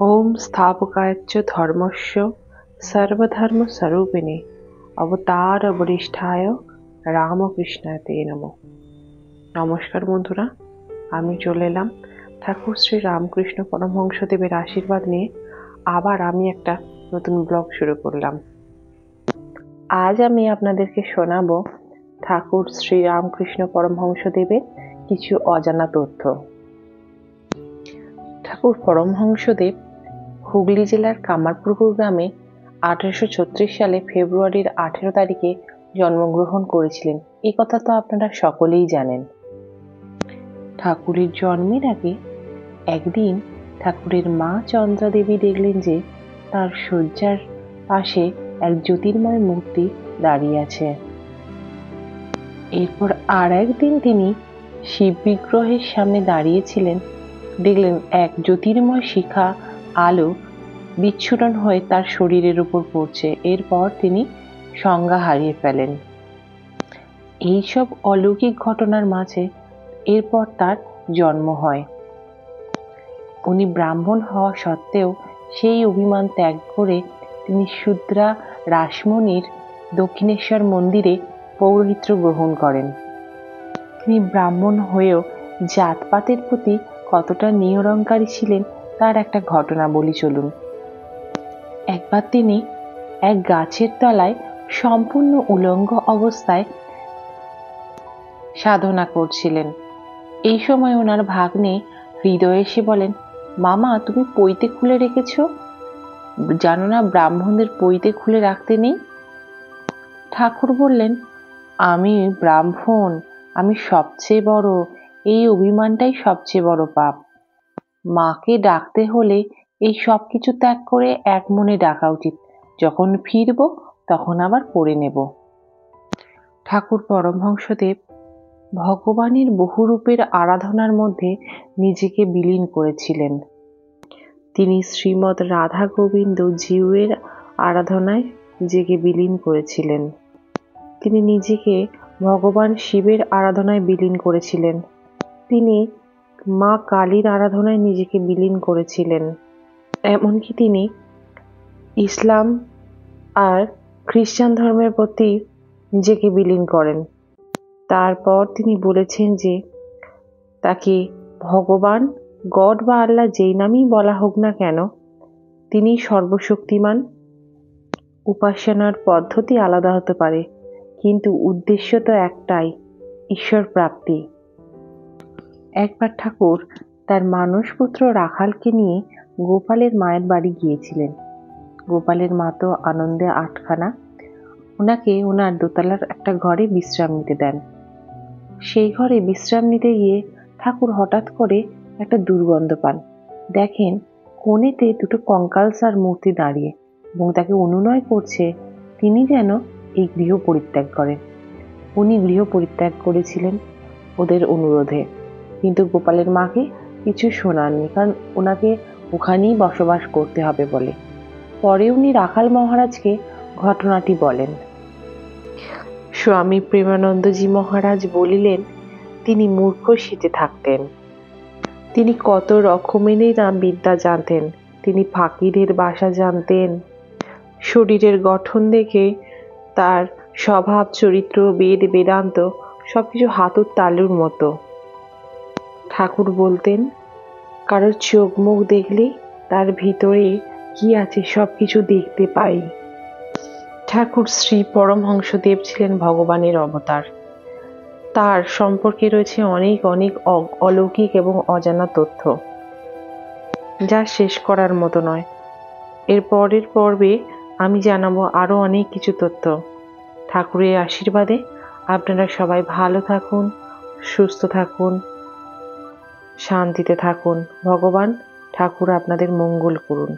ओम स्थापकायच धर्मस्य सर्वधर्मस्वरूपिणे अवतार वरिष्ठाय রামকৃষ্ণাতে নমঃ। নমস্কার বন্ধুরা, আমি চলে এলাম ঠাকুর শ্রী রামকৃষ্ণ পরমহংসদেবের আশীর্বাদ নিয়ে আবার আমি একটা নতুন ব্লগ শুরু করলাম। আজ আমি আপনাদেরকে শোনাবো ঠাকুর শ্রী রামকৃষ্ণ পরমহংসদেবের কিছু অজানা তথ্য। ঠাকুর পরমহংসদেব হুগলি জেলার কামারপুকুর গ্রামে 1836 সালে ফেব্রুয়ারির 18 তারিখে জন্মগ্রহণ করেছিলেন। এই কথা তো আপনারা সকলেই জানেন। ঠাকুরের জন্মের আগে একদিন ঠাকুরের মা চন্দ্রা দেবী দেখলেন যে তার শয্যার পাশে এক জ্যোতির্ময় মূর্তি দাঁড়িয়ে আছে। এরপর আর একদিন তিনি শিব বিগ্রহের সামনে দাঁড়িয়েছিলেন, দেখলেন এক জ্যোতির্ময় শিখা আলো বিচ্ছুরণ হয়ে তার শরীরের উপর পড়ছে। এরপর তিনি সংজ্ঞা হারিয়ে ফেলেন। এইসব অলৌকিক ঘটনার মাঝে এরপর তার জন্ম হয়। উনি ব্রাহ্মণ হওয়া সত্ত্বেও সেই অভিমান ত্যাগ করে তিনি শূদ্রা রাসমণির দক্ষিণেশ্বর মন্দিরে পৌরোহিত্য গ্রহণ করেন। তিনি ব্রাহ্মণ হয়েও জাতপাতের প্রতি কতটা নিরহংকারী ছিলেন তার একটা ঘটনা বলি চলুন। একবার তিনি এক গাছের তলায় সম্পূর্ণ উলঙ্গ অবস্থায় সাধনা করছিলেন। এই সময় ওনার ভাগ্নে হৃদয় এসে বলেন, মামা তুমি পৈতে খুলে রেখেছ, জানো না ব্রাহ্মণদের পৈতে খুলে রাখতে নেই? ঠাকুর বললেন, আমি ব্রাহ্মণ, আমি সবচেয়ে বড়, এই অভিমানটাই সবচেয়ে বড় পাপ। মাকে ডাকতে হলে এই সব কিছু ত্যাগ করে এক মনে ডাকা উচিত, যখন ফিরব তখন আবার করে নেব। ঠাকুর পরমহংসদেব ভগবানের বহু রূপের আরাধনার মধ্যে নিজেকে বিলীন করেছিলেন। তিনি শ্রীমৎ রাধা গোবিন্দ জিউয়ের আরাধনায় নিজেকে বিলীন করেছিলেন। তিনি নিজেকে ভগবান শিবের আরাধনায় বিলীন করেছিলেন। তিনি মা কালীর আরাধনায় নিজেকে বিলীন করেছিলেন। এমনকি তিনি ইসলাম আর খ্রিস্টান ধর্মের প্রতি নিজেকে বিলীন করেন। তারপর তিনি বলেছেন যে তাকে ভগবান, গড বা আল্লাহ যেই নামেই বলা হোক না কেন, তিনি সর্বশক্তিমান। উপাসনার পদ্ধতি আলাদা হতে পারে, কিন্তু উদ্দেশ্য তো একটাই, ঈশ্বর প্রাপ্তি। একবার ঠাকুর তার মানসপুত্র রাখালকে নিয়ে গোপালের মায়ের বাড়ি গিয়েছিলেন। গোপালের মা তো আনন্দে আটখানা, ওনাকে ওনার দোতলার একটা ঘরে বিশ্রাম নিতে দেন। সেই ঘরে বিশ্রাম নিতে গিয়ে ঠাকুর হঠাৎ করে একটা দুর্গন্ধ পান। দেখেন কোণেতে দুটো কঙ্কালসার মূর্তি দাঁড়িয়ে এবং তাকে অনুনয় করছে তিনি যেন এই গৃহ পরিত্যাগ করেন। উনি গৃহ পরিত্যাগ করেছিলেন ওদের অনুরোধে, কিন্তু গোপালের মাকে কিছু শোনাননি, কারণ ওনাকে ওখানেই বসবাস করতে হবে বলে। পরে উনি রাখাল মহারাজকে ঘটনাটি বলেন। স্বামী প্রেমানন্দজি মহারাজ বলিলেন, তিনি মূর্খ সেজে থাকতেন। তিনি কত রকমেরই না বিদ্যা জানতেন। তিনি ফাকিরের বাসা জানতেন। শরীরের গঠন দেখে তার স্বভাব, চরিত্র, বেদ বেদান্ত সবকিছু হাতুর তালুর মতো। ঠাকুর বলতেন, কারোর চোখ মুখ দেখলে তার ভিতরে কি আছে সবকিছু দেখতে পাই। ঠাকুর শ্রী পরমহংসদেব ছিলেন ভগবানের অবতার। তার সম্পর্কে রয়েছে অনেক অনেক অলৌকিক এবং অজানা তথ্য, যা শেষ করার মতো নয়। এর পরের পর্বে আমি জানাবো আরো অনেক কিছু তথ্য। ঠাকুরের আশীর্বাদে আপনারা সবাই ভালো থাকুন, সুস্থ থাকুন, শান্তিতে থাকুন। ভগবান ঠাকুর আপনাদের মঙ্গল করুন।